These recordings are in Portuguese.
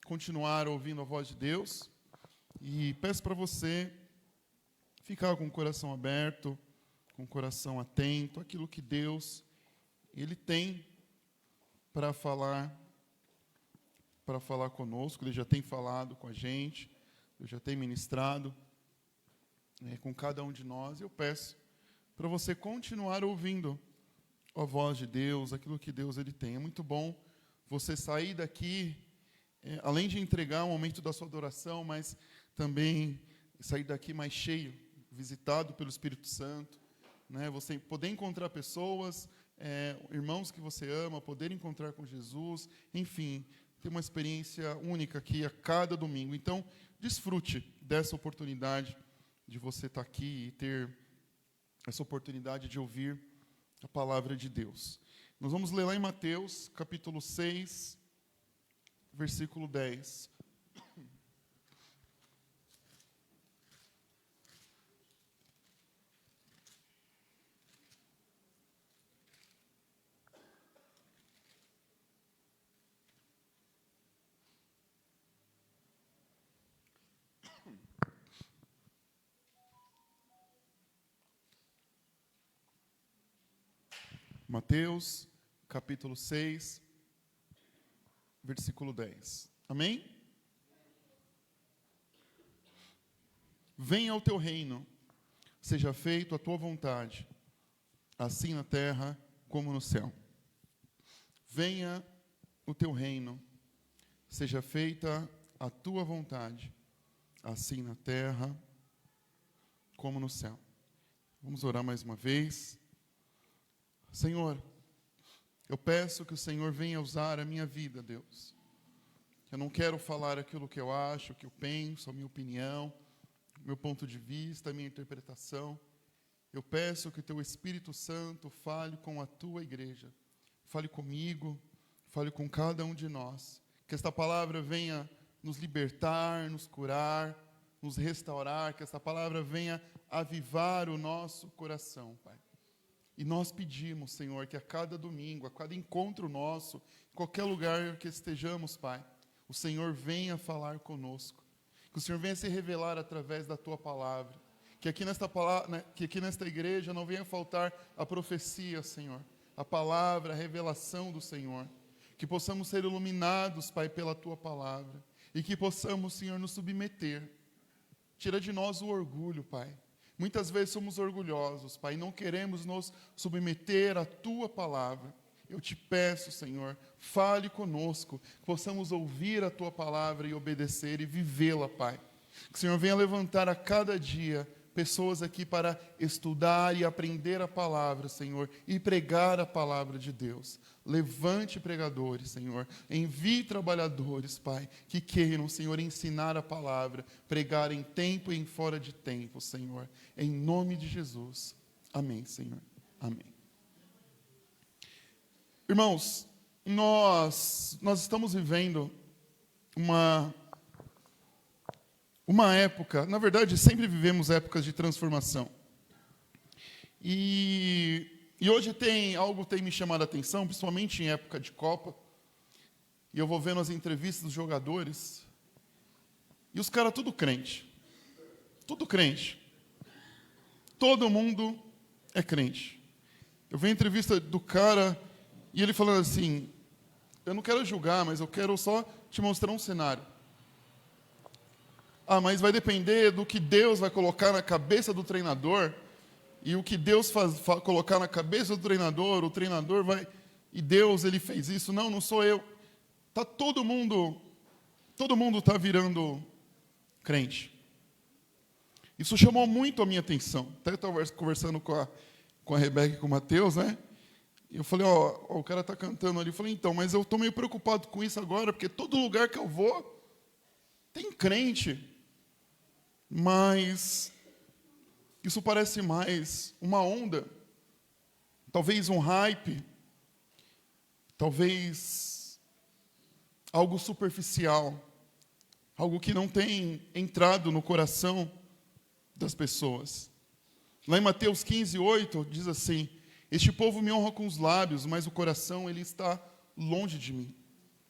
continuar ouvindo a voz de Deus. E peço para você ficar com o coração aberto, com o coração atento àquilo que Deus Ele tem para falar conosco. Ele já tem falado com a gente, Ele já tem ministrado com cada um de nós. Eu peço para você continuar ouvindo a voz de Deus, aquilo que Deus Ele tem. É muito bom você sair daqui, além de entregar o momento da sua adoração, mas também sair daqui mais cheio, visitado pelo Espírito Santo, né? Você poder encontrar pessoas, irmãos que você ama, poder encontrar com Jesus, enfim, ter uma experiência única aqui a cada domingo. Então, desfrute dessa oportunidade de você estar aqui e ter essa oportunidade de ouvir a palavra de Deus. Nós vamos ler lá em Mateus, capítulo 6, versículo 10. Mateus, capítulo 6, versículo 10. Amém? Venha o teu reino, seja feito a tua vontade, assim na terra como no céu. Venha o teu reino, seja feita a tua vontade, assim na terra como no céu. Vamos orar mais uma vez. Senhor, eu peço que o Senhor venha usar a minha vida, Deus. Eu não quero falar aquilo que eu acho, o que eu penso, a minha opinião, o meu ponto de vista, a minha interpretação. Eu peço que o teu Espírito Santo fale com a tua igreja. Fale comigo, fale com cada um de nós. Que esta palavra venha nos libertar, nos curar, nos restaurar. Que esta palavra venha avivar o nosso coração, Pai. E nós pedimos, Senhor, que a cada domingo, a cada encontro nosso, em qualquer lugar que estejamos, Pai, o Senhor venha falar conosco. Que o Senhor venha se revelar através da Tua palavra. Que aqui nesta igreja não venha faltar a profecia, Senhor. A palavra, a revelação do Senhor. Que possamos ser iluminados, Pai, pela Tua palavra. E que possamos, Senhor, nos submeter. Tira de nós o orgulho, Pai. Muitas vezes somos orgulhosos, Pai, e não queremos nos submeter à Tua palavra. Eu te peço, Senhor, fale conosco, que possamos ouvir a Tua palavra e obedecer e vivê-la, Pai. Que o Senhor venha levantar a cada dia pessoas aqui para estudar e aprender a palavra, Senhor, e pregar a palavra de Deus. Levante pregadores, Senhor. Envie trabalhadores, Pai, que queiram, Senhor, ensinar a palavra, pregar em tempo e em fora de tempo, Senhor. Em nome de Jesus. Amém, Senhor. Amém. Irmãos, nós estamos vivendo uma época, na verdade, sempre vivemos épocas de transformação. E hoje algo tem me chamado a atenção, principalmente em época de Copa. E eu vou vendo as entrevistas dos jogadores. E os caras tudo crente. Tudo crente. Todo mundo é crente. Eu vi a entrevista do cara e ele falando assim, eu não quero julgar, mas eu quero só te mostrar um cenário. Mas vai depender do que Deus vai colocar na cabeça do treinador, e o que Deus colocar na cabeça do treinador, o treinador vai... E Deus, Ele fez isso. Não sou eu. Todo mundo está virando crente. Isso chamou muito a minha atenção. Até eu estava conversando com a Rebeca e com o Mateus, né? E eu falei, o cara está cantando ali. Eu falei, então, mas eu estou meio preocupado com isso agora, porque todo lugar que eu vou tem crente. Mas isso parece mais uma onda, talvez um hype, talvez algo superficial, algo que não tem entrado no coração das pessoas. Lá em Mateus 15:8 diz assim, este povo me honra com os lábios, mas o coração ele está longe de mim.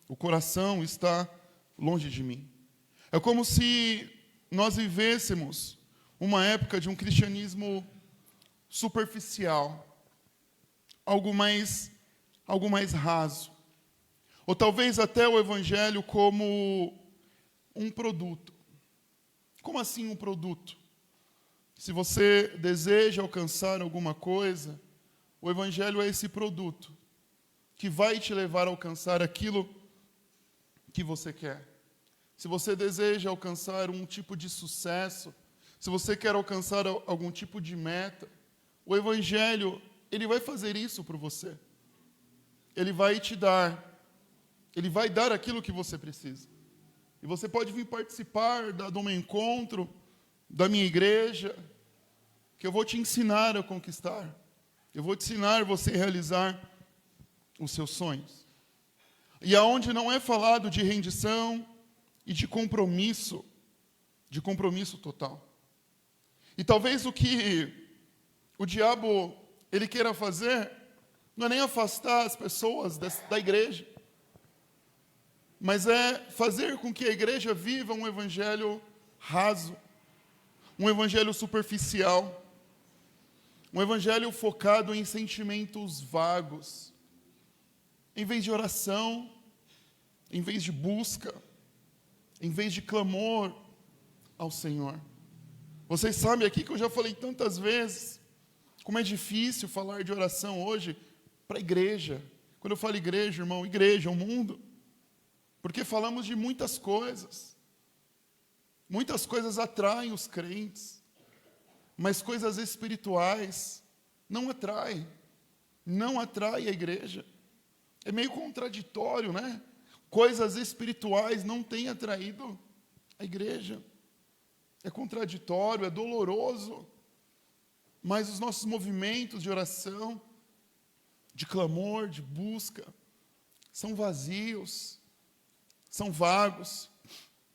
O coração está longe de mim. É como se nós vivêssemos uma época de um cristianismo superficial, algo mais raso. Ou talvez até o evangelho como um produto. Como assim um produto? Se você deseja alcançar alguma coisa, o evangelho é esse produto que vai te levar a alcançar aquilo que você quer. Se você deseja alcançar um tipo de sucesso, se você quer alcançar algum tipo de meta, o evangelho, ele vai fazer isso por você. Ele vai te dar, ele vai dar aquilo que você precisa. E você pode vir participar do meu encontro, da minha igreja, que eu vou te ensinar a conquistar. Eu vou te ensinar você a realizar os seus sonhos. E aonde não é falado de rendição e de compromisso total. E talvez o que o diabo ele queira fazer não é nem afastar as pessoas da igreja, mas é fazer com que a igreja viva um evangelho raso, um evangelho superficial, um evangelho focado em sentimentos vagos, em vez de oração, em vez de busca, em vez de clamor ao Senhor. Vocês sabem aqui que eu já falei tantas vezes como é difícil falar de oração hoje para a igreja. Quando eu falo igreja, irmão, igreja, o mundo. Porque falamos de muitas coisas. Muitas coisas atraem os crentes. Mas coisas espirituais não atraem. Não atrai a igreja. É meio contraditório, né? Coisas espirituais não têm atraído a igreja. É contraditório, é doloroso. Mas os nossos movimentos de oração, de clamor, de busca, são vazios, são vagos.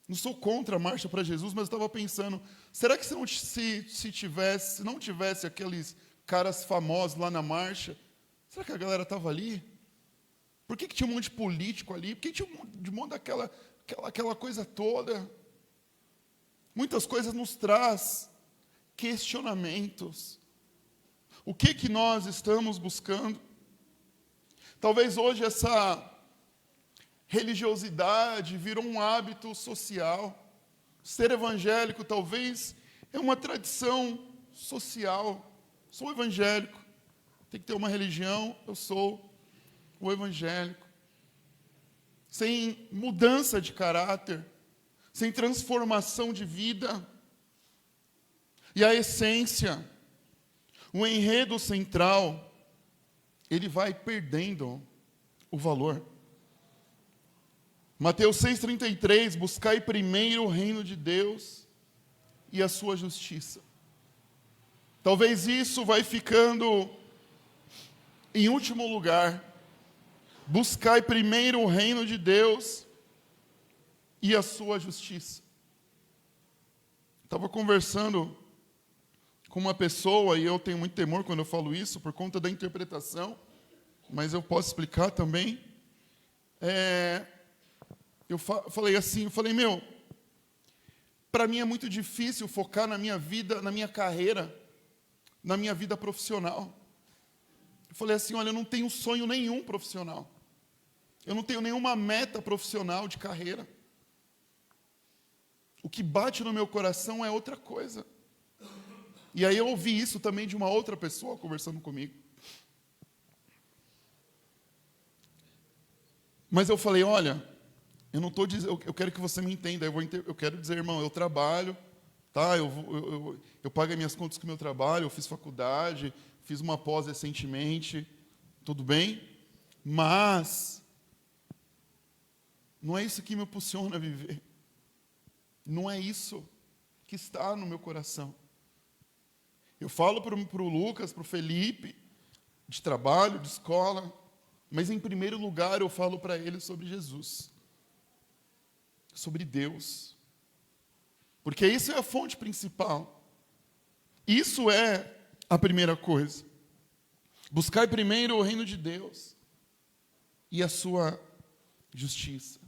Não sou contra a marcha para Jesus, mas eu estava pensando, será que se não tivesse aqueles caras famosos lá na marcha, será que a galera estava ali? Por que tinha um monte de político ali? Por que tinha um monte daquela coisa toda? Muitas coisas nos traz questionamentos. O que nós estamos buscando? Talvez hoje essa religiosidade virou um hábito social. Ser evangélico talvez é uma tradição social. Sou evangélico. Tem que ter uma religião, eu sou o evangélico. Sem mudança de caráter, sem transformação de vida. E a essência, o enredo central, ele vai perdendo o valor. Mateus 6,33, buscai primeiro o reino de Deus e a sua justiça. Talvez isso vai ficando em último lugar. Buscai primeiro o reino de Deus e a sua justiça. Estava conversando com uma pessoa, e eu tenho muito temor quando eu falo isso, por conta da interpretação, mas eu posso explicar também. Eu falei assim, para mim é muito difícil focar na minha vida, na minha carreira, na minha vida profissional. Eu falei assim, olha, eu não tenho sonho nenhum profissional. Eu não tenho nenhuma meta profissional de carreira. O que bate no meu coração é outra coisa. E aí eu ouvi isso também de uma outra pessoa conversando comigo. Mas eu falei, olha, eu não estou dizendo, eu quero que você me entenda. Eu quero dizer, irmão, eu trabalho, tá? Eu pago as minhas contas com o meu trabalho, eu fiz faculdade, fiz uma pós recentemente, tudo bem? Mas não é isso que me impulsiona a viver. Não é isso que está no meu coração. Eu falo para o Lucas, para o Felipe, de trabalho, de escola, mas em primeiro lugar eu falo para eles sobre Jesus, sobre Deus, porque isso é a fonte principal, isso é a primeira coisa. Buscar primeiro o reino de Deus e a sua justiça.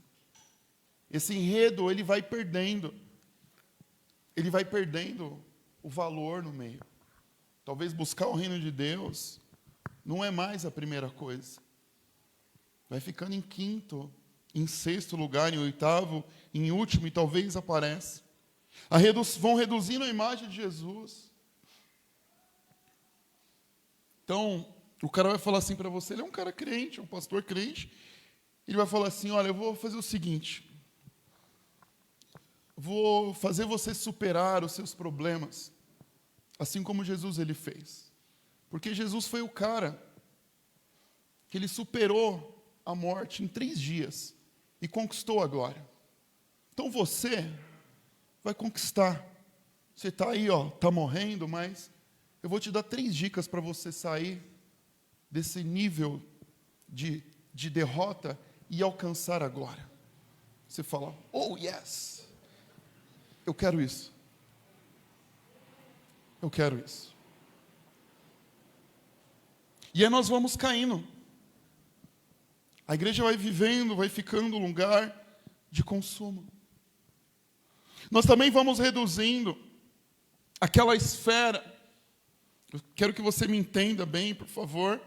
esse enredo, ele vai perdendo o valor no meio. Talvez buscar o reino de Deus não é mais a primeira coisa. Vai ficando em quinto, em sexto lugar, em oitavo, em último, e talvez apareça. Vão reduzindo a imagem de Jesus. Então, o cara vai falar assim para você, ele é um cara crente, um pastor crente, ele vai falar assim, olha, eu vou fazer o seguinte, vou fazer você superar os seus problemas, assim como Jesus ele fez. Porque Jesus foi o cara que ele superou a morte em 3 dias e conquistou a glória. Então você vai conquistar. Você está aí, está morrendo, mas eu vou te dar 3 dicas para você sair desse nível de derrota e alcançar a glória. Você fala, oh yes, eu quero isso. Eu quero isso. E aí nós vamos caindo. A igreja vai vivendo, vai ficando um lugar de consumo. Nós também vamos reduzindo aquela esfera. Eu quero que você me entenda bem, por favor.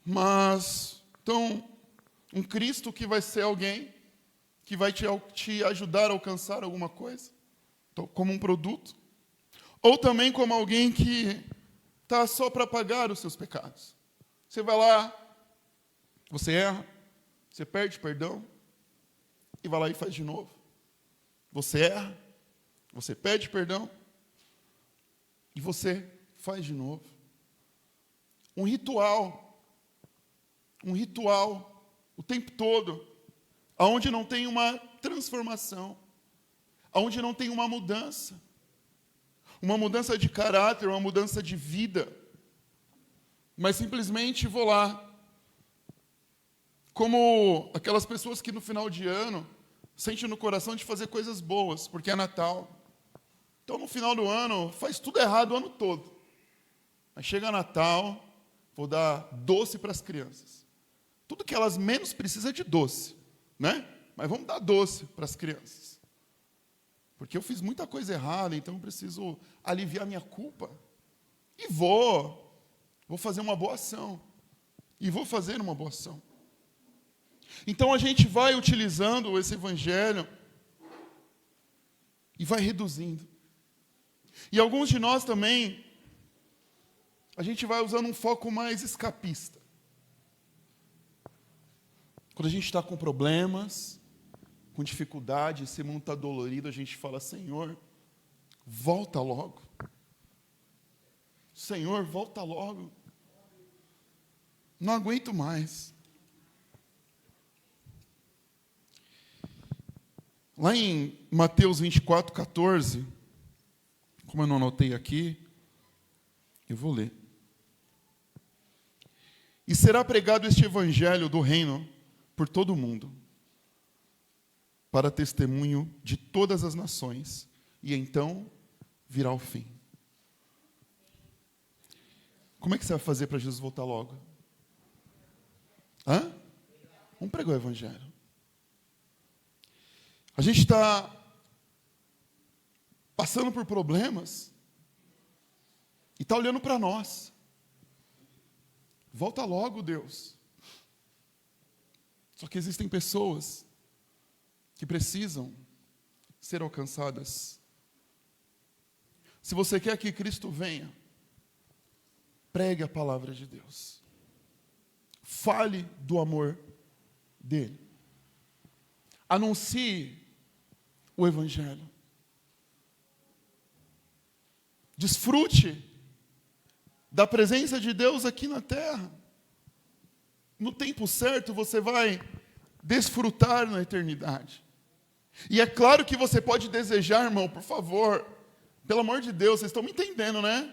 Mas, então, um Cristo que vai ser alguém que vai te ajudar a alcançar alguma coisa, então, como um produto. Ou também como alguém que está só para pagar os seus pecados. Você vai lá, você erra, você perde perdão, e vai lá e faz de novo. Você erra, você pede perdão, e você faz de novo. Um ritual, o tempo todo, aonde não tem uma transformação, aonde não tem uma mudança de caráter, uma mudança de vida, mas simplesmente vou lá, como aquelas pessoas que no final de ano sentem no coração de fazer coisas boas, porque é Natal. Então no final do ano faz tudo errado o ano todo. Mas chega Natal, vou dar doce para as crianças. Tudo que elas menos precisam é de doce, né? Mas vamos dar doce para as crianças. Porque eu fiz muita coisa errada, então eu preciso aliviar minha culpa. E vou fazer uma boa ação. E vou fazer uma boa ação. Então a gente vai utilizando esse evangelho e vai reduzindo. E alguns de nós também, a gente vai usando um foco mais escapista. Quando a gente está com problemas, com dificuldade, esse mundo está dolorido, a gente fala, Senhor, volta logo. Senhor, volta logo. Não aguento mais. Lá em Mateus 24, 14, como eu não anotei aqui, eu vou ler. E será pregado este evangelho do reino por todo o mundo, para testemunho de todas as nações, e então virá o fim. Como é que você vai fazer para Jesus voltar logo? Vamos pregar o evangelho. A gente está passando por problemas e está olhando para nós. Volta logo, Deus. Só que existem pessoas que precisam ser alcançadas. Se você quer que Cristo venha, pregue a palavra de Deus. Fale do amor dele. Anuncie o evangelho. Desfrute da presença de Deus aqui na terra. No tempo certo você vai desfrutar na eternidade. E é claro que você pode desejar, irmão, por favor, pelo amor de Deus, vocês estão me entendendo, né?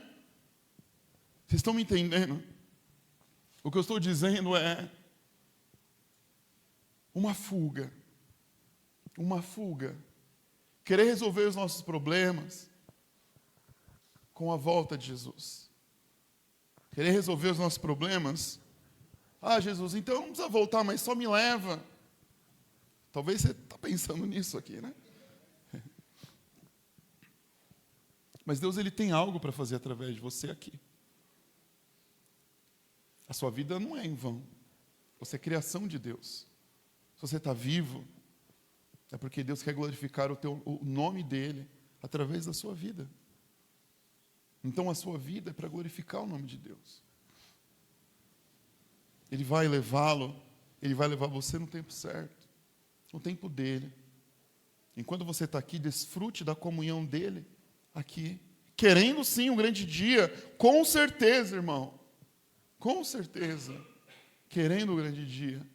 Vocês estão me entendendo? O que eu estou dizendo é uma fuga. Querer resolver os nossos problemas com a volta de Jesus. Querer resolver os nossos problemas. Jesus, então não precisa voltar, mas só me leva Talvez você está pensando nisso aqui, né? Mas Deus, Ele tem algo para fazer através de você aqui. A sua vida não é em vão. Você é criação de Deus. Se você está vivo, é porque Deus quer glorificar o nome dEle através da sua vida. Então a sua vida é para glorificar o nome de Deus. Ele vai levá-lo, Ele vai levar você no tempo certo, no tempo dEle. Enquanto você está aqui, desfrute da comunhão dEle aqui. Querendo sim um grande dia, com certeza, irmão. Com certeza. Querendo um grande dia.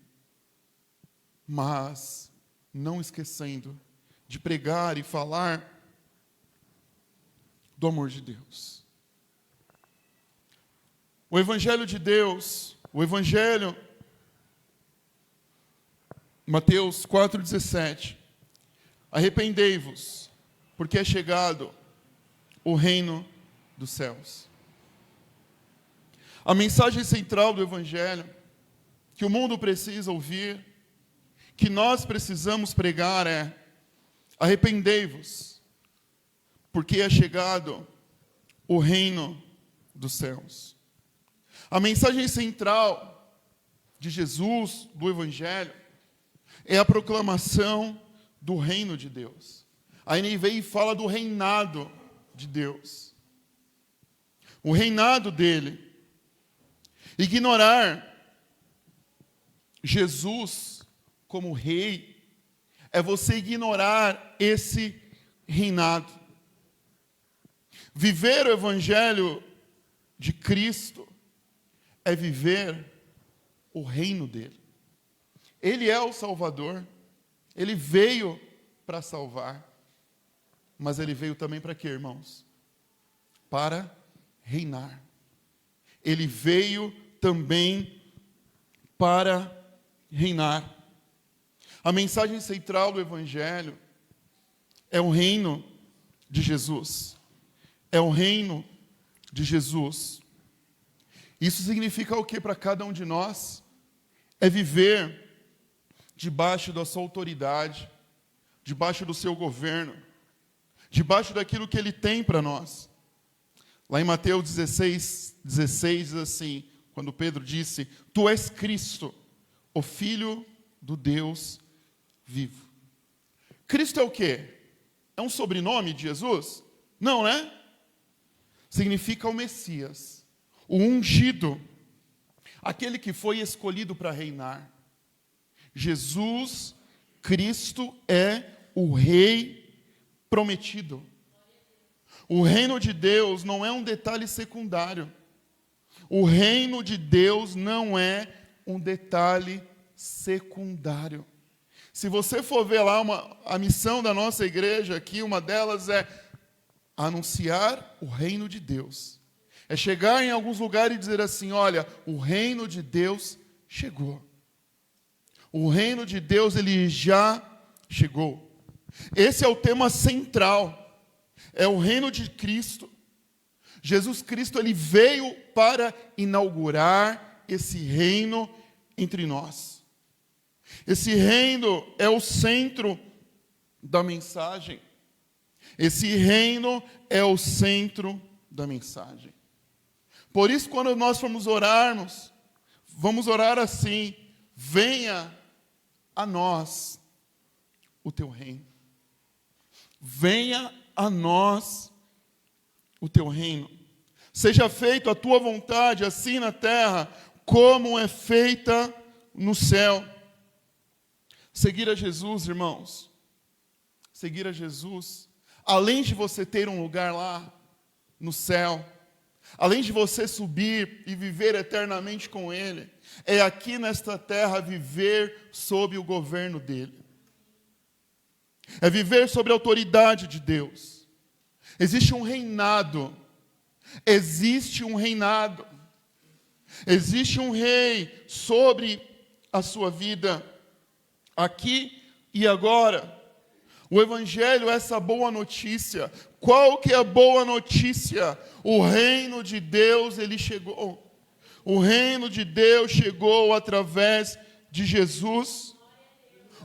Mas não esquecendo de pregar e falar do amor de Deus. O Evangelho de Deus, o Evangelho, Mateus 4,17. Arrependei-vos, porque é chegado o reino dos céus. A mensagem central do Evangelho, que o mundo precisa ouvir, que nós precisamos pregar é: arrependei-vos, porque é chegado o reino dos céus. A mensagem central de Jesus, do Evangelho, é a proclamação do reino de Deus. A NVI fala do reinado de Deus. O reinado dele. Ignorar Jesus como rei é você ignorar esse reinado. Viver o Evangelho de Cristo é viver o reino dele. Ele é o Salvador. Ele veio para salvar. Mas ele veio também para quê, irmãos? Para reinar. Ele veio também para reinar. A mensagem central do Evangelho é o reino de Jesus. É o reino de Jesus. Isso significa o que para cada um de nós? É viver debaixo da sua autoridade, debaixo do seu governo, debaixo daquilo que Ele tem para nós. Lá em Mateus 16 diz assim, quando Pedro disse: Tu és Cristo, o Filho do Deus vivo. Cristo é o quê? É um sobrenome de Jesus? Não, né? Significa o Messias, o ungido, aquele que foi escolhido para reinar. Jesus Cristo é o Rei prometido. O reino de Deus não é um detalhe secundário. O reino de Deus não é um detalhe secundário. Se você for ver lá a missão da nossa igreja aqui, uma delas é anunciar o reino de Deus. É chegar em alguns lugares e dizer assim: olha, o reino de Deus chegou. O reino de Deus, ele já chegou. Esse é o tema central. É o reino de Cristo. Jesus Cristo, ele veio para inaugurar esse reino entre nós. Esse reino é o centro da mensagem. Esse reino é o centro da mensagem. Por isso, quando nós formos orarmos, vamos orar assim: venha a nós o teu reino. Venha a nós o teu reino. Seja feita a tua vontade, assim na terra, como é feita no céu. Seguir a Jesus, irmãos. Seguir a Jesus. Além de você ter um lugar lá no céu, além de você subir e viver eternamente com Ele, é aqui nesta terra viver sob o governo dEle. É viver sobre a autoridade de Deus. Existe um reinado. Existe um reinado. Existe um rei sobre a sua vida, aqui e agora. O Evangelho é essa boa notícia. Qual que é a boa notícia? O reino de Deus, ele chegou. O reino de Deus chegou através de Jesus.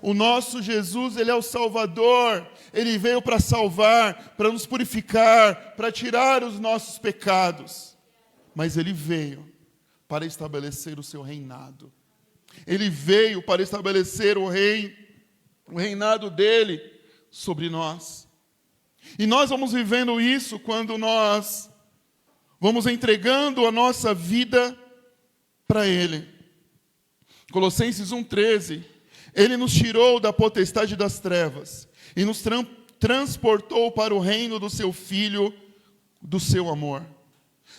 O nosso Jesus, Ele é o Salvador. Ele veio para salvar, para nos purificar, para tirar os nossos pecados. Mas Ele veio para estabelecer o seu reinado. Ele veio para estabelecer o reinado dele sobre nós. E nós vamos vivendo isso quando nós vamos entregando a nossa vida para Ele. Colossenses 1,13, Ele nos tirou da potestade das trevas e nos transportou para o reino do seu Filho, do seu amor.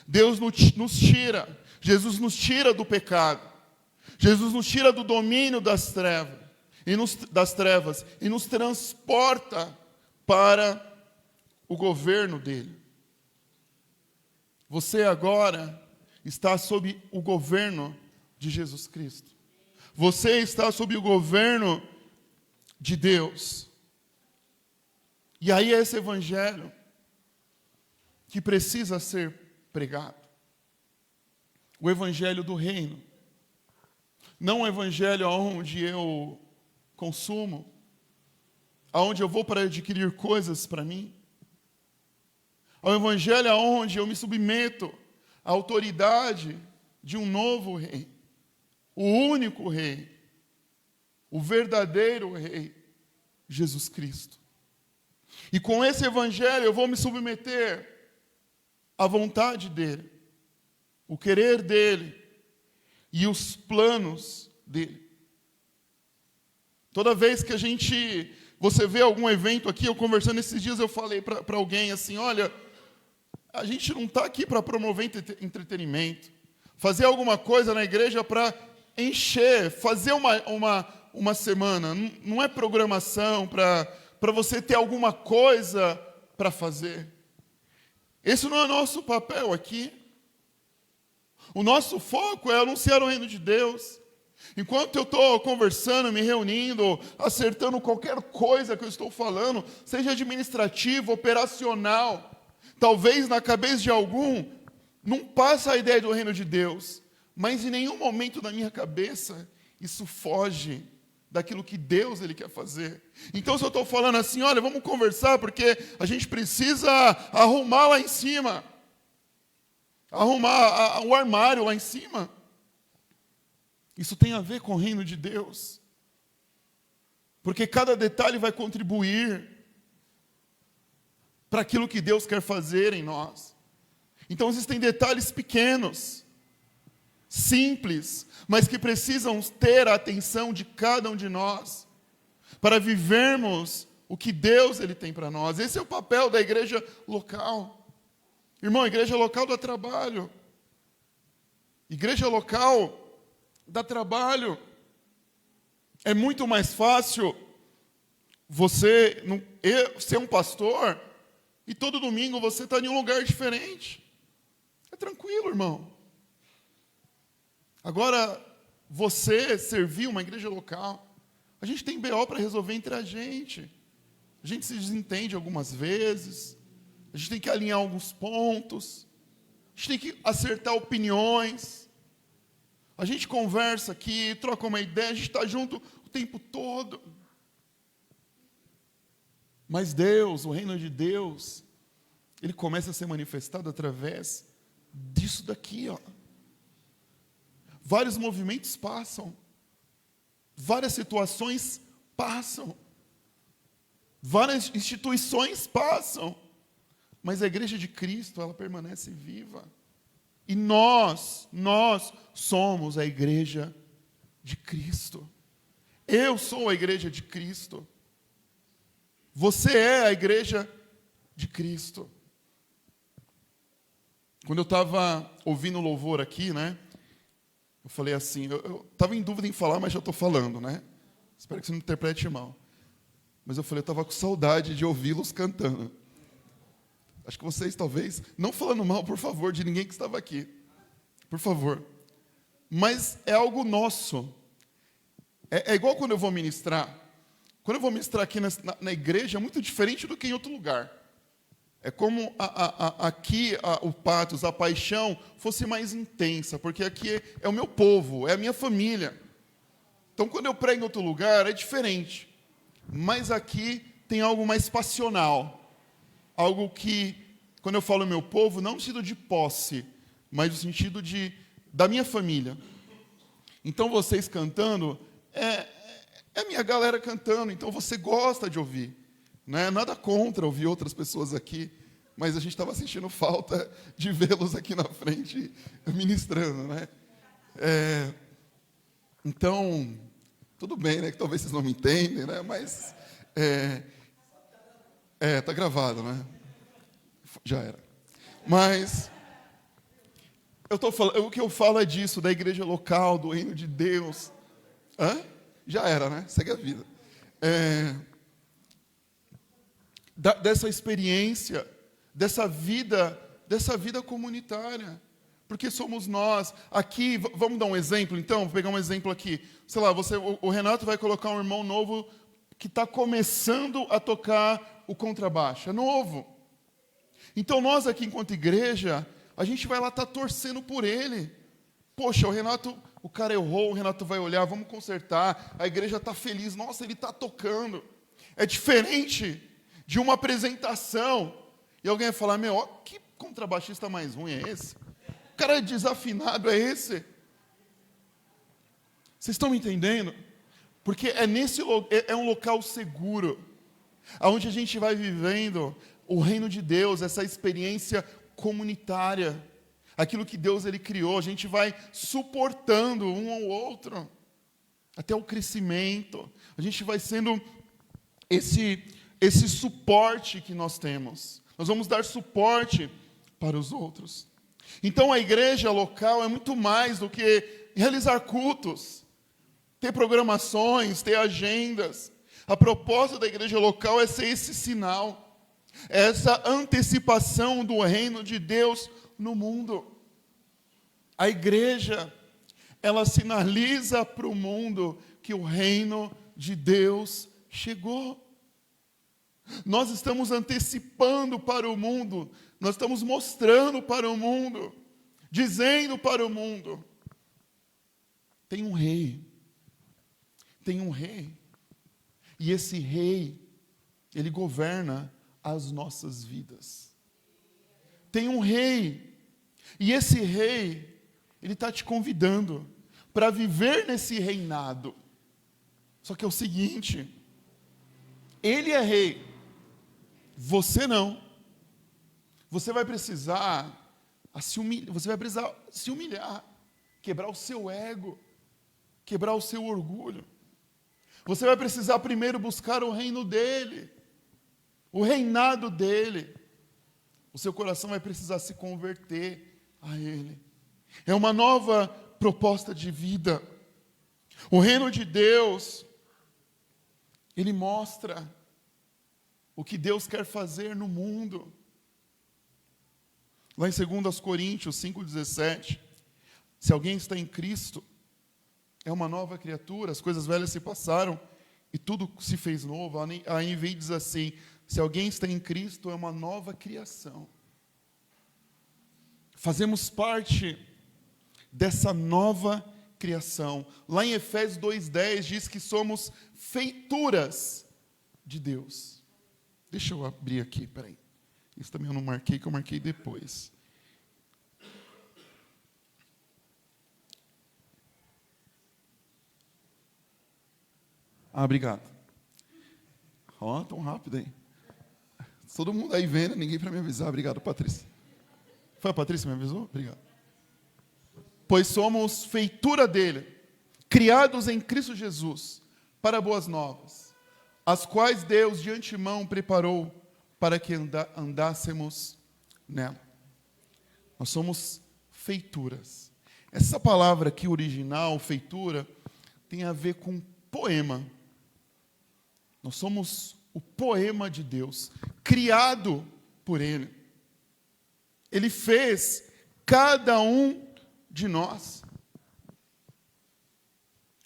Deus nos tira, Jesus nos tira do pecado, Jesus nos tira do domínio das trevas e nos transporta para o governo dele. Você agora está sob o governo de Jesus Cristo. Você está sob o governo de Deus. E aí é esse evangelho que precisa ser pregado. O evangelho do reino. Não o evangelho onde eu consumo, aonde eu vou para adquirir coisas para mim. Ao evangelho onde eu me submeto à autoridade de um novo rei, o único rei, o verdadeiro rei, Jesus Cristo. E com esse evangelho eu vou me submeter à vontade dele, o querer dele e os planos dele. Toda vez que você vê algum evento aqui, eu conversando esses dias, eu falei para alguém assim, olha, a gente não está aqui para promover entretenimento, fazer alguma coisa na igreja para encher, fazer uma semana, não é programação para você ter alguma coisa para fazer. Esse não é o nosso papel aqui. O nosso foco é anunciar o reino de Deus. Enquanto eu estou conversando, me reunindo, acertando qualquer coisa que eu estou falando, seja administrativo, operacional, talvez na cabeça de algum, não passa a ideia do reino de Deus, mas em nenhum momento da minha cabeça isso foge daquilo que Deus ele quer fazer. Então se eu estou falando assim, olha, vamos conversar porque a gente precisa arrumar lá em cima, arrumar o armário lá em cima, isso tem a ver com o reino de Deus, porque cada detalhe vai contribuir para aquilo que Deus quer fazer em nós. Então existem detalhes pequenos, simples, mas que precisam ter a atenção de cada um de nós, para vivermos o que Deus ele tem para nós. Esse é o papel da igreja local. Irmão, a igreja local dá trabalho. Igreja local dá trabalho. É muito mais fácil você ser um pastor e todo domingo você está em um lugar diferente. É tranquilo, irmão. Agora, você servir uma igreja local, a gente tem BO para resolver entre a gente. A gente se desentende algumas vezes. A gente tem que alinhar alguns pontos. A gente tem que acertar opiniões. A gente conversa aqui, troca uma ideia, a gente está junto o tempo todo. Mas Deus, o reino de Deus, ele começa a ser manifestado através disso daqui, ó. Vários movimentos passam, várias situações passam, várias instituições passam, mas a igreja de Cristo, ela permanece viva. E nós somos a igreja de Cristo. Eu sou a igreja de Cristo. Você é a igreja de Cristo. Quando eu estava ouvindo o louvor aqui, né? Eu falei assim, eu estava em dúvida em falar, mas já estou falando, né? Espero que você não interprete mal. Mas eu falei, eu estava com saudade de ouvi-los cantando. Acho que vocês talvez, não falando mal, por favor, de ninguém que estava aqui. Por favor. Mas é algo nosso. É igual quando eu vou ministrar. Quando eu vou ministrar aqui na igreja, é muito diferente do que em outro lugar. É como aqui o patos, a paixão, fosse mais intensa, porque aqui é o meu povo, é a minha família. Então, quando eu prego em outro lugar, é diferente. Mas aqui tem algo mais passional. Algo que, quando eu falo meu povo, não no sentido de posse, mas no sentido da minha família. Então, vocês cantando, é a minha galera cantando, então você gosta de ouvir. Né? Nada contra ouvir outras pessoas aqui, mas a gente estava sentindo falta de vê-los aqui na frente ministrando. Né? Então, tudo bem, né? Que talvez vocês não me entendem, né? Mas tá gravado, né? Já era. Mas o que eu falo é disso, da igreja local, do reino de Deus. Já era, né? Segue a vida. Dessa experiência, dessa vida comunitária. Porque somos nós. Aqui, vamos dar um exemplo, então? Vou pegar um exemplo aqui. Sei lá, o Renato vai colocar um irmão novo que está começando a tocar o contrabaixo. É novo. Então, nós aqui, enquanto igreja, a gente vai lá estar torcendo por ele. Poxa, o cara errou, o Renato vai olhar, vamos consertar. A igreja está feliz. Nossa, ele está tocando. É diferente de uma apresentação. E alguém vai falar, que contrabaixista mais ruim é esse? O cara desafinado é esse? Vocês estão me entendendo? Porque é um local seguro, onde a gente vai vivendo o reino de Deus, essa experiência comunitária, aquilo que Deus ele criou, a gente vai suportando um ao outro, até o crescimento, a gente vai sendo esse suporte que nós temos. Nós vamos dar suporte para os outros. Então, a igreja local é muito mais do que realizar cultos, ter programações, ter agendas. A proposta da igreja local é ser esse sinal, essa antecipação do reino de Deus no mundo. A igreja, ela sinaliza para o mundo que o reino de Deus chegou. Nós estamos antecipando para o mundo, nós estamos mostrando para o mundo, dizendo para o mundo, tem um rei, e esse rei, ele governa as nossas vidas. Tem um rei, e esse rei, ele está te convidando para viver nesse reinado. Só que é o seguinte, ele é rei, você não. Você vai precisar se humilhar, quebrar o seu ego, quebrar o seu orgulho. Você vai precisar primeiro buscar o reino dele, o reinado dele. O seu coração vai precisar se converter a ele. É uma nova proposta de vida. O reino de Deus, ele mostra o que Deus quer fazer no mundo. Lá em 2 Coríntios 5,17, se alguém está em Cristo, é uma nova criatura, as coisas velhas se passaram e tudo se fez novo. A NVI diz assim, se alguém está em Cristo, é uma nova criação. Fazemos parte dessa nova criação. Lá em Efésios 2,10 diz que somos feituras de Deus. Deixa eu abrir aqui, peraí. Isso também eu não marquei, que eu marquei depois. Obrigado. Tão rápido, hein? Todo mundo aí vendo, ninguém para me avisar. Obrigado, Patrícia. Foi a Patrícia que me avisou? Obrigado. Pois somos feitura dele, criados em Cristo Jesus, para boas novas, as quais Deus de antemão preparou para que andássemos nela. Nós somos feituras. Essa palavra aqui, original, feitura, tem a ver com poema. Nós somos o poema de Deus, criado por Ele. Ele fez cada um de nós.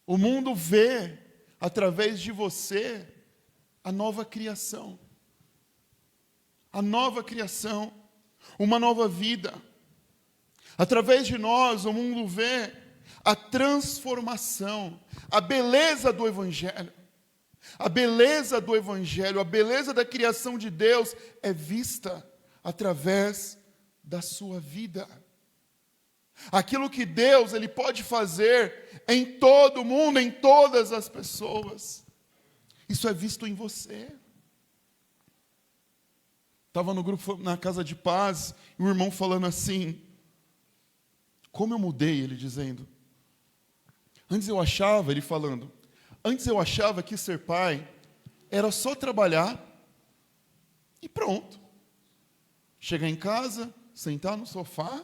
O mundo vê, através de você, a nova criação. A nova criação, uma nova vida. Através de nós, o mundo vê a transformação, a beleza do Evangelho. A beleza do Evangelho, a beleza da criação de Deus é vista através da sua vida. Aquilo que Deus ele pode fazer em todo mundo, em todas as pessoas. Isso é visto em você. Estava no grupo, na casa de paz, e um irmão falando assim, como eu mudei, ele dizendo. Antes eu achava, ele falando, antes eu achava que ser pai era só trabalhar e pronto. Chegar em casa, sentar no sofá,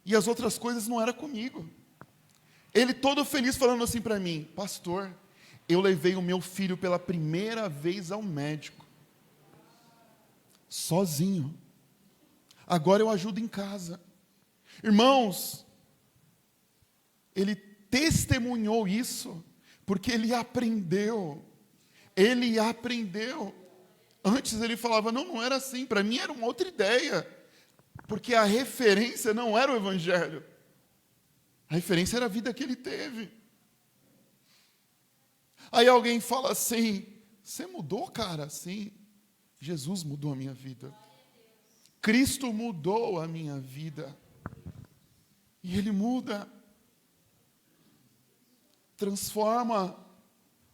e as outras coisas não eram comigo. Ele todo feliz falando assim para mim, pastor, eu levei o meu filho pela primeira vez ao médico. Sozinho. Agora eu ajudo em casa. Irmãos, ele testemunhou isso, porque ele aprendeu. Ele aprendeu. Antes ele falava, não era assim, para mim era uma outra ideia. Porque a referência não era o Evangelho. A referência era a vida que ele teve. Aí alguém fala assim, você mudou, cara? Sim. Jesus mudou a minha vida. Cristo mudou a minha vida. E Ele muda. Transforma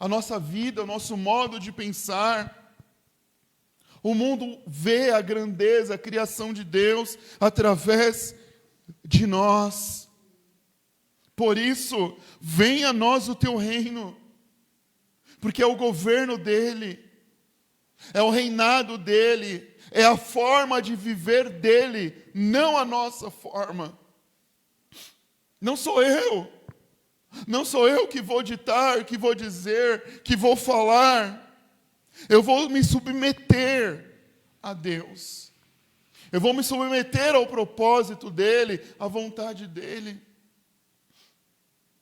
a nossa vida, o nosso modo de pensar. O mundo vê a grandeza, a criação de Deus através de nós. Por isso, venha a nós o teu reino. Porque é o governo dele. É o reinado dele, é a forma de viver dele, não a nossa forma. Não sou eu que vou ditar, que vou dizer, que vou falar. Eu vou me submeter a Deus. Eu vou me submeter ao propósito dele, à vontade dele.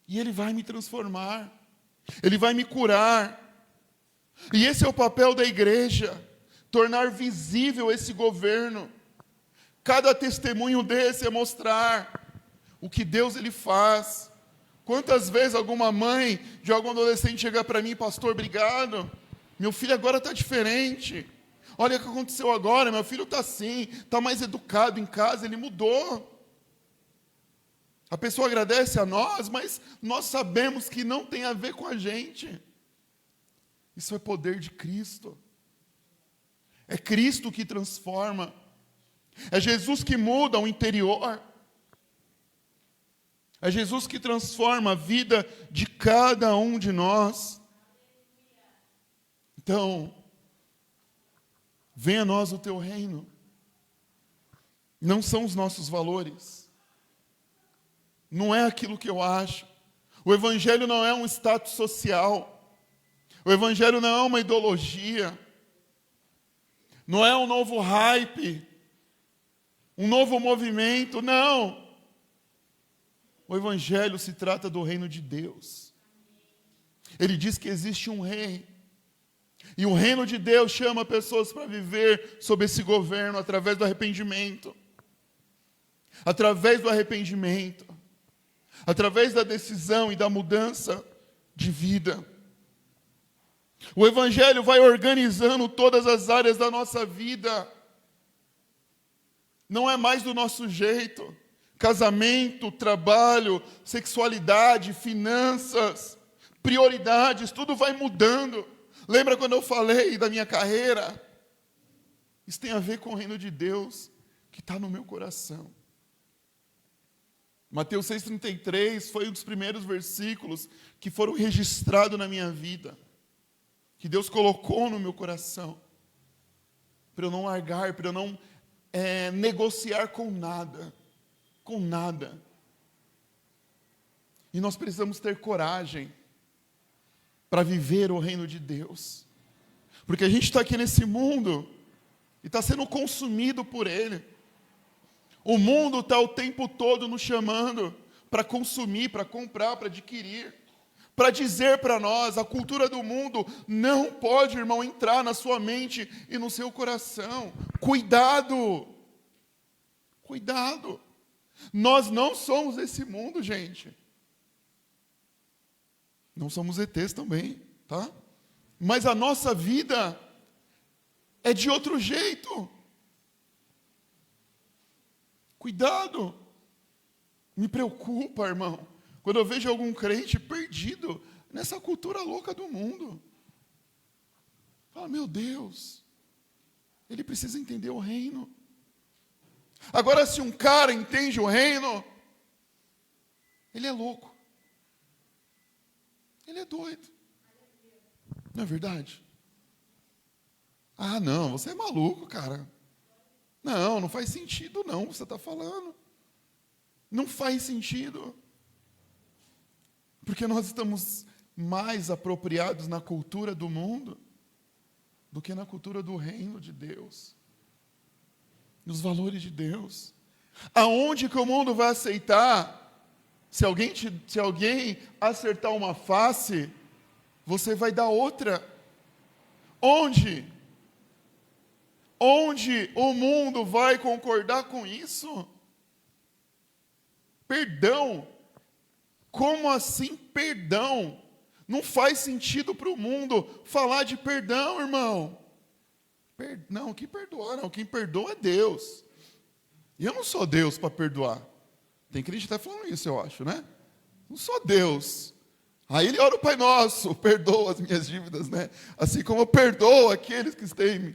E ele vai me transformar, ele vai me curar. E esse é o papel da igreja, tornar visível esse governo. Cada testemunho desse é mostrar o que Deus ele faz. Quantas vezes alguma mãe de algum adolescente chega para mim, pastor, obrigado, meu filho agora está diferente. Olha o que aconteceu agora, meu filho está assim, está mais educado em casa, ele mudou. A pessoa agradece a nós, mas nós sabemos que não tem a ver com a gente. Isso é poder de Cristo. É Cristo que transforma. É Jesus que muda o interior. É Jesus que transforma a vida de cada um de nós. Então, venha a nós o teu reino. Não são os nossos valores. Não é aquilo que eu acho. O Evangelho não é um status social. O Evangelho não é uma ideologia, não é um novo hype, um novo movimento, não. O Evangelho se trata do reino de Deus. Ele diz que existe um rei, e o reino de Deus chama pessoas para viver sob esse governo através do arrependimento. Através do arrependimento, através da decisão e da mudança de vida. O Evangelho vai organizando todas as áreas da nossa vida. Não é mais do nosso jeito. Casamento, trabalho, sexualidade, finanças, prioridades, tudo vai mudando. Lembra quando eu falei da minha carreira? Isso tem a ver com o reino de Deus que está no meu coração. Mateus 6,33 foi um dos primeiros versículos que foram registrados na minha vida. Que Deus colocou no meu coração, para eu não largar, para eu não negociar com nada, E nós precisamos ter coragem para viver o reino de Deus, porque a gente está aqui nesse mundo e está sendo consumido por ele. O mundo está o tempo todo nos chamando para consumir, para comprar, para adquirir. Para dizer para nós, a cultura do mundo não pode, irmão, entrar na sua mente e no seu coração. Cuidado! Cuidado! Nós não somos esse mundo, gente. Não somos ETs também, tá? Mas a nossa vida é de outro jeito. Cuidado. Me preocupa, irmão, quando eu vejo algum crente perdido nessa cultura louca do mundo. Fala, meu Deus, ele precisa entender o reino. Agora, se um cara entende o reino, ele é louco. Ele é doido. Não é verdade? Ah, não, você é maluco, cara. Não, não faz sentido não, o que você está falando. Não faz sentido. Porque nós estamos mais apropriados na cultura do mundo do que na cultura do reino de Deus. Nos valores de Deus. Aonde que o mundo vai aceitar? Se alguém acertar uma face, você vai dar outra. Onde? Onde o mundo vai concordar com isso? Perdão. Como assim perdão? Não faz sentido para o mundo falar de perdão, irmão. Não, quem perdoa não. Quem perdoa é Deus. E eu não sou Deus para perdoar. Tem crente até falando isso, eu acho, né? Não sou Deus. Aí ele ora o Pai Nosso, perdoa as minhas dívidas, né? Assim como eu perdoo aqueles que têm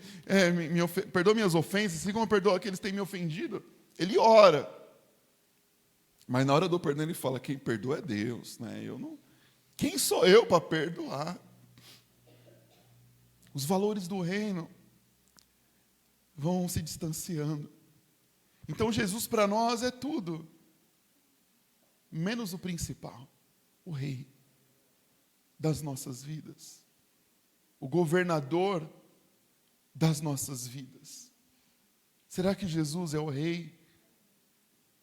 perdoo minhas ofensas, assim como eu perdoo aqueles que têm me ofendido. Ele ora. Mas na hora do perdão ele fala, quem perdoa é Deus, né? Eu não. Quem sou eu para perdoar? Os valores do reino vão se distanciando. Então Jesus para nós é tudo, menos o principal, o rei das nossas vidas, o governador das nossas vidas. Será que Jesus é o rei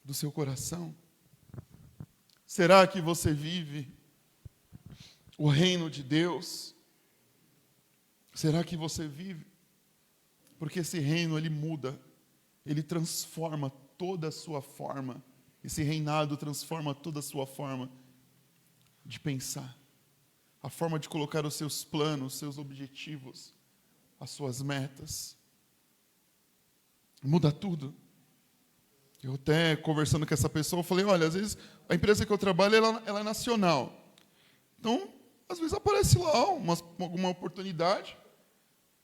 do seu coração? Será que você vive o reino de Deus? Será que você vive? Porque esse reino, ele muda, ele transforma toda a sua forma, esse reinado transforma toda a sua forma de pensar, a forma de colocar os seus planos, os seus objetivos, as suas metas. Muda tudo. Eu até conversando com essa pessoa, eu falei, olha, às vezes a empresa que eu trabalho, ela é nacional. Então, às vezes aparece lá alguma oportunidade,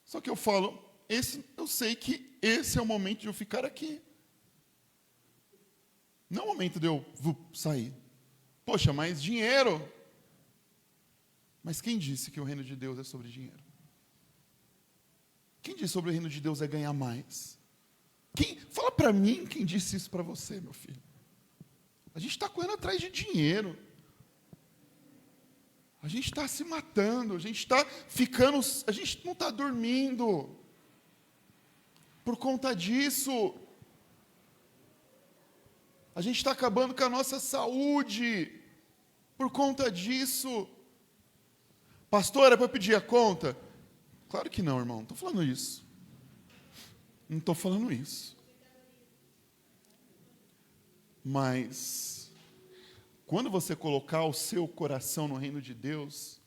só que eu falo, eu sei que esse é o momento de eu ficar aqui. Não é o momento de eu sair. Poxa, mais dinheiro. Mas quem disse que o reino de Deus é sobre dinheiro? Quem disse sobre o reino de Deus é ganhar mais? Fala para mim quem disse isso para você, meu filho. A gente está correndo atrás de dinheiro. A gente está se matando. A gente está ficando. A gente não está dormindo. Por conta disso. A gente está acabando com a nossa saúde. Por conta disso. Pastor, é para pedir a conta? Claro que não, irmão. Não estou falando isso. Não estou falando isso. Mas, quando você colocar o seu coração no reino de Deus,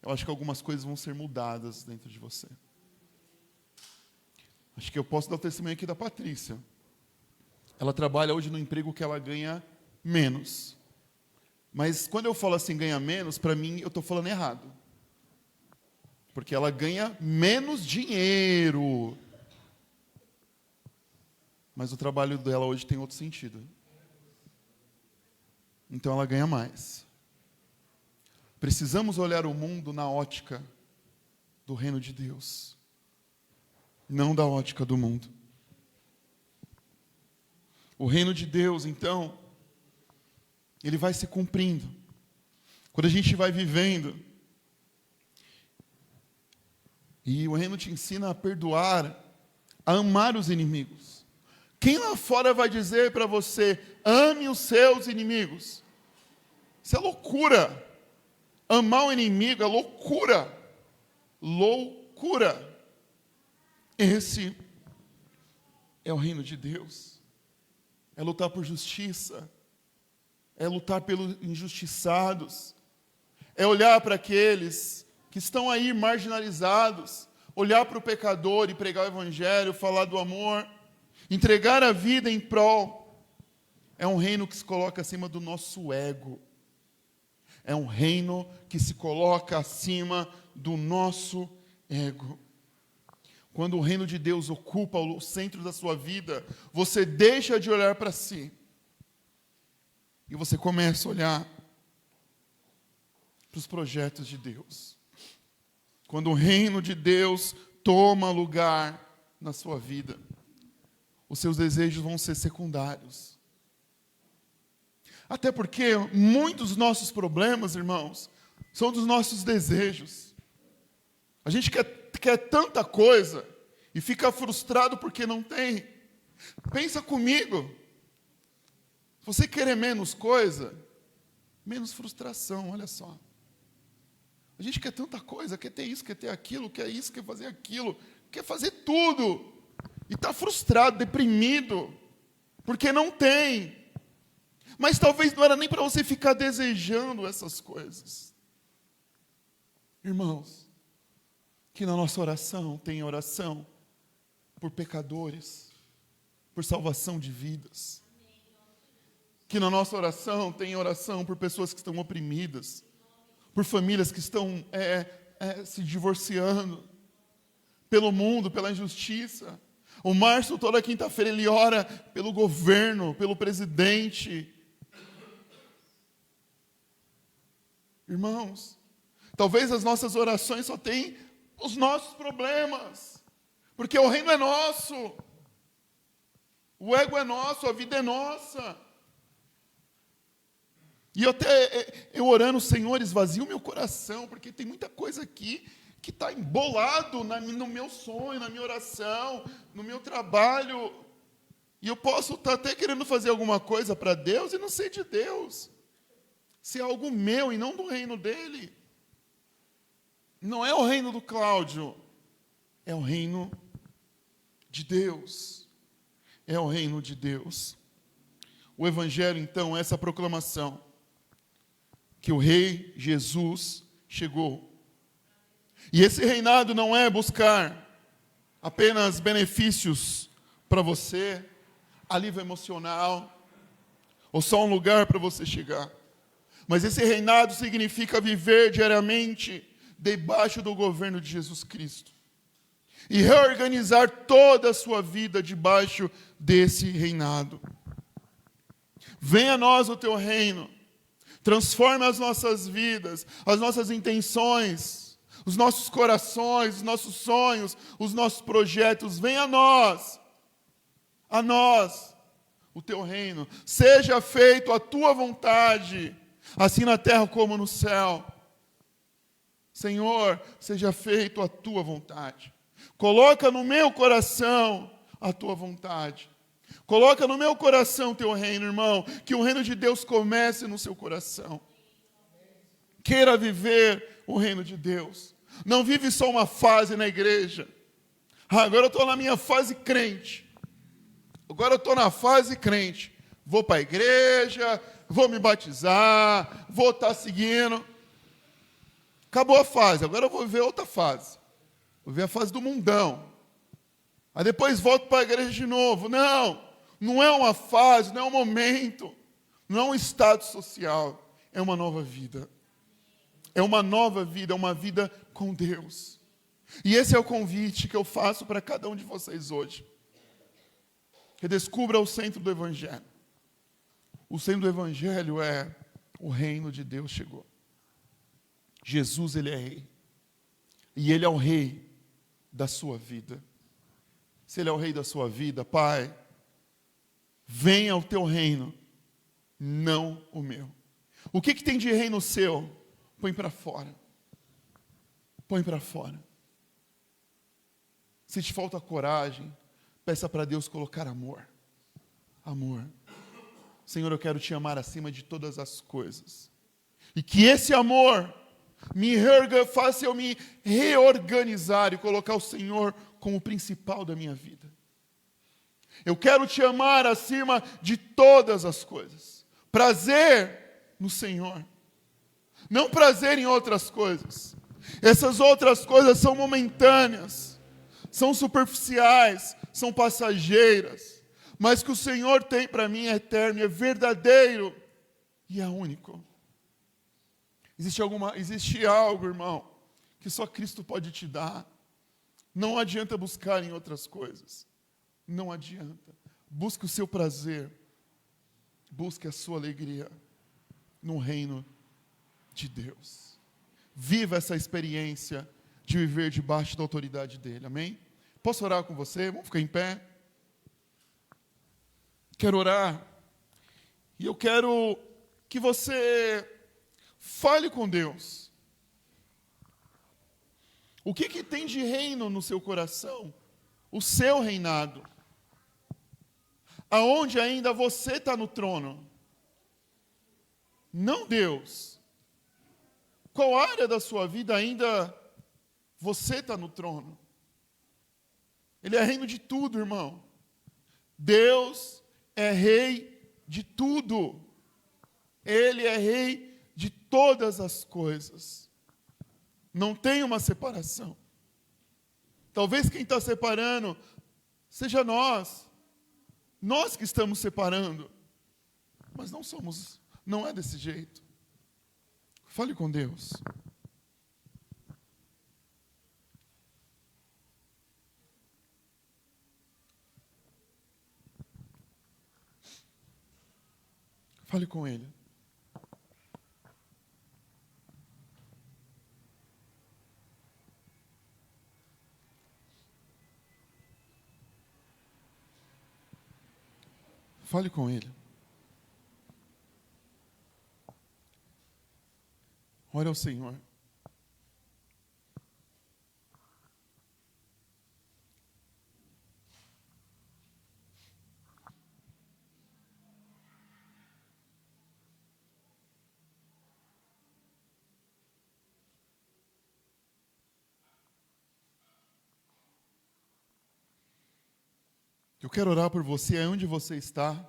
eu acho que algumas coisas vão ser mudadas dentro de você. Acho que eu posso dar o testemunho aqui da Patrícia. Ela trabalha hoje no emprego que ela ganha menos. Mas quando eu falo assim, ganha menos, para mim eu estou falando errado. Porque ela ganha menos dinheiro. Mas o trabalho dela hoje tem outro sentido. Então ela ganha mais. Precisamos olhar o mundo na ótica do reino de Deus. Não da ótica do mundo. O reino de Deus, então, ele vai se cumprindo. Quando a gente vai vivendo. E o reino te ensina a perdoar, a amar os inimigos. Quem lá fora vai dizer para você, ame os seus inimigos? Isso é loucura. Amar o inimigo é loucura. Loucura. Esse é o reino de Deus. É lutar por justiça. É lutar pelos injustiçados. É olhar para aqueles que estão aí marginalizados, olhar para o pecador e pregar o evangelho, falar do amor, entregar a vida em prol. É um reino que se coloca acima do nosso ego. É um reino que se coloca acima do nosso ego. Quando o reino de Deus ocupa o centro da sua vida, você deixa de olhar para si. E você começa a olhar para os projetos de Deus. Quando o reino de Deus toma lugar na sua vida, os seus desejos vão ser secundários. Até porque muitos dos nossos problemas, irmãos, são dos nossos desejos. A gente quer tanta coisa e fica frustrado porque não tem. Pensa comigo. Se você querer menos coisa, menos frustração, olha só. A gente quer tanta coisa, quer ter isso, quer ter aquilo, quer isso, quer fazer aquilo, quer fazer tudo. E está frustrado, deprimido, porque não tem. Mas talvez não era nem para você ficar desejando essas coisas. Irmãos, que na nossa oração tenha oração por pecadores, por salvação de vidas. Que na nossa oração tenha oração por pessoas que estão oprimidas, por famílias que estão se divorciando, pelo mundo, pela injustiça. O Márcio, toda quinta-feira, ele ora pelo governo, pelo presidente. Irmãos, talvez as nossas orações só tenham os nossos problemas, porque o reino é nosso, o ego é nosso, a vida é nossa. E eu orando, Senhor, esvazia o meu coração, porque tem muita coisa aqui que está embolado no meu sonho, na minha oração, no meu trabalho. E eu posso estar até querendo fazer alguma coisa para Deus e não ser de Deus. Se é algo meu e não do reino dele. Não é o reino do Cláudio, é o reino de Deus. É o reino de Deus. O Evangelho, então, é essa proclamação que o Rei Jesus chegou. E esse reinado não é buscar apenas benefícios para você, alívio emocional, ou só um lugar para você chegar. Mas esse reinado significa viver diariamente debaixo do governo de Jesus Cristo. E reorganizar toda a sua vida debaixo desse reinado. Venha a nós o teu reino. Transforme as nossas vidas, as nossas intenções, os nossos corações, os nossos sonhos, os nossos projetos. Venha a nós, o teu reino. Seja feito a tua vontade, assim na terra como no céu. Senhor, seja feito a tua vontade. Coloca no meu coração a tua vontade. Coloca no meu coração o teu reino, irmão. Que o reino de Deus comece no seu coração. Queira viver o reino de Deus. Não vive só uma fase na igreja. Agora eu estou na minha fase crente. Agora eu estou na fase crente. Vou para a igreja, vou me batizar, vou estar seguindo. Acabou a fase, agora eu vou ver outra fase. Vou ver a fase do mundão. Aí depois volto para a igreja de novo. Não é uma fase, não é um momento, não é um estado social, é uma nova vida. É uma nova vida, é uma vida com Deus. E esse é o convite que eu faço para cada um de vocês hoje. Redescubra o centro do Evangelho. O centro do Evangelho é o reino de Deus chegou. Jesus, ele é rei. E ele é o rei da sua vida. Se ele é o rei da sua vida, Pai, venha o teu reino, não o meu. O que tem de reino seu? Põe para fora. Põe para fora. Se te falta coragem, peça para Deus colocar amor. Amor. Senhor, eu quero te amar acima de todas as coisas. E que esse amor faça eu me reorganizar e colocar o Senhor como o principal da minha vida. Eu quero te amar acima de todas as coisas. Prazer no Senhor. Não prazer em outras coisas. Essas outras coisas são momentâneas, são superficiais, são passageiras. Mas o que o Senhor tem para mim é eterno, é verdadeiro e é único. Existe algo, irmão, que só Cristo pode te dar. Não adianta buscar em outras coisas. Não adianta. Busque o seu prazer. Busque a sua alegria no reino de Deus. Viva essa experiência de viver debaixo da autoridade dele. Amém? Posso orar com você? Vamos ficar em pé? Quero orar. E eu quero que você fale com Deus. O que tem de reino no seu coração? O seu reinado. Aonde ainda você está no trono. Não Deus. Qual área da sua vida ainda você está no trono? Ele é reino de tudo, irmão. Deus é rei de tudo. Ele é rei de todas as coisas. Não tem uma separação. Talvez quem está separando seja nós. Nós que estamos separando. Mas não é desse jeito. Fale com Deus. Fale com Ele. Fale com Ele. Ore ao Senhor. Eu quero orar por você, aí onde você está.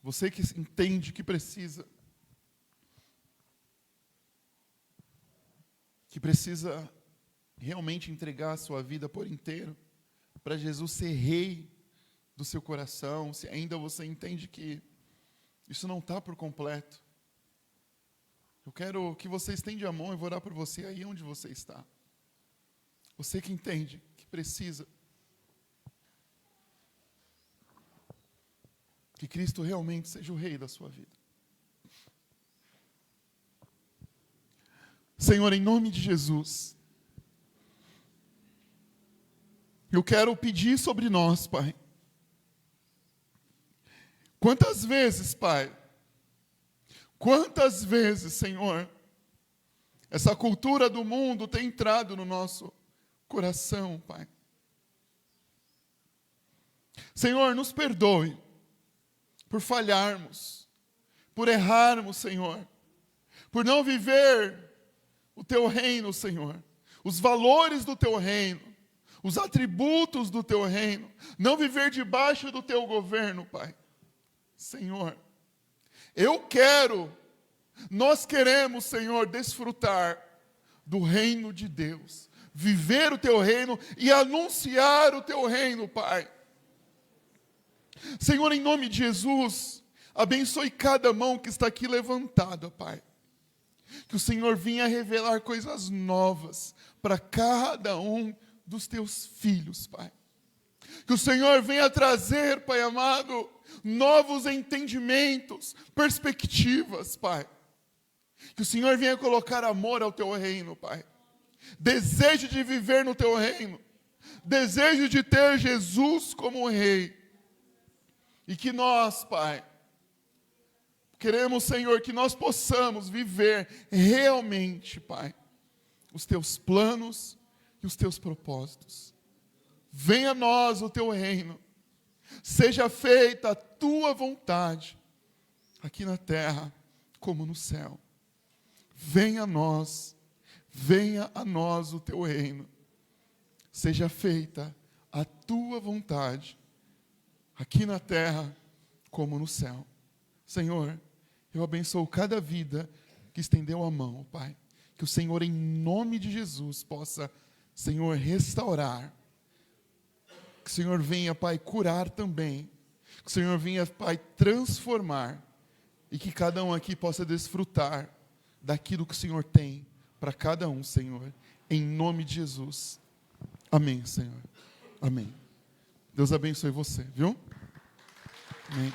Você que entende que precisa realmente entregar a sua vida por inteiro para Jesus ser rei do seu coração. Se ainda você entende que isso não está por completo, eu quero que você estenda a mão e vou orar por você aí onde você está. Você que entende que precisa que Cristo realmente seja o rei da sua vida. Senhor, em nome de Jesus, eu quero pedir sobre nós, Pai. Quantas vezes, Pai, quantas vezes, Senhor, essa cultura do mundo tem entrado no nosso coração, Pai. Senhor, nos perdoe por falharmos, por errarmos, Senhor, por não viver o Teu reino, Senhor, os valores do Teu reino, os atributos do Teu reino, não viver debaixo do Teu governo, Pai. Senhor, nós queremos, Senhor, desfrutar do reino de Deus, viver o Teu reino e anunciar o Teu reino, Pai. Senhor, em nome de Jesus, abençoe cada mão que está aqui levantada, Pai. Que o Senhor venha revelar coisas novas para cada um dos Teus filhos, Pai. Que o Senhor venha trazer, Pai amado, novos entendimentos, perspectivas, Pai. Que o Senhor venha colocar amor ao Teu reino, Pai. Desejo de viver no Teu reino. Desejo de ter Jesus como Rei. E que nós, Pai, queremos, Senhor, que nós possamos viver realmente, Pai, os Teus planos e os Teus propósitos. Venha a nós o Teu reino. Seja feita a Tua vontade, aqui na terra como no céu. Venha a nós o Teu reino. Seja feita a Tua vontade, aqui na terra como no céu. Senhor, Eu abençoo cada vida que estendeu a mão, Pai. Que o Senhor, em nome de Jesus, possa, Senhor, restaurar. Que o Senhor venha, Pai, curar também. Que o Senhor venha, Pai, transformar. E que cada um aqui possa desfrutar daquilo que o Senhor tem para cada um, Senhor. Em nome de Jesus. Amém, Senhor. Amém. Deus abençoe você, viu? Amém.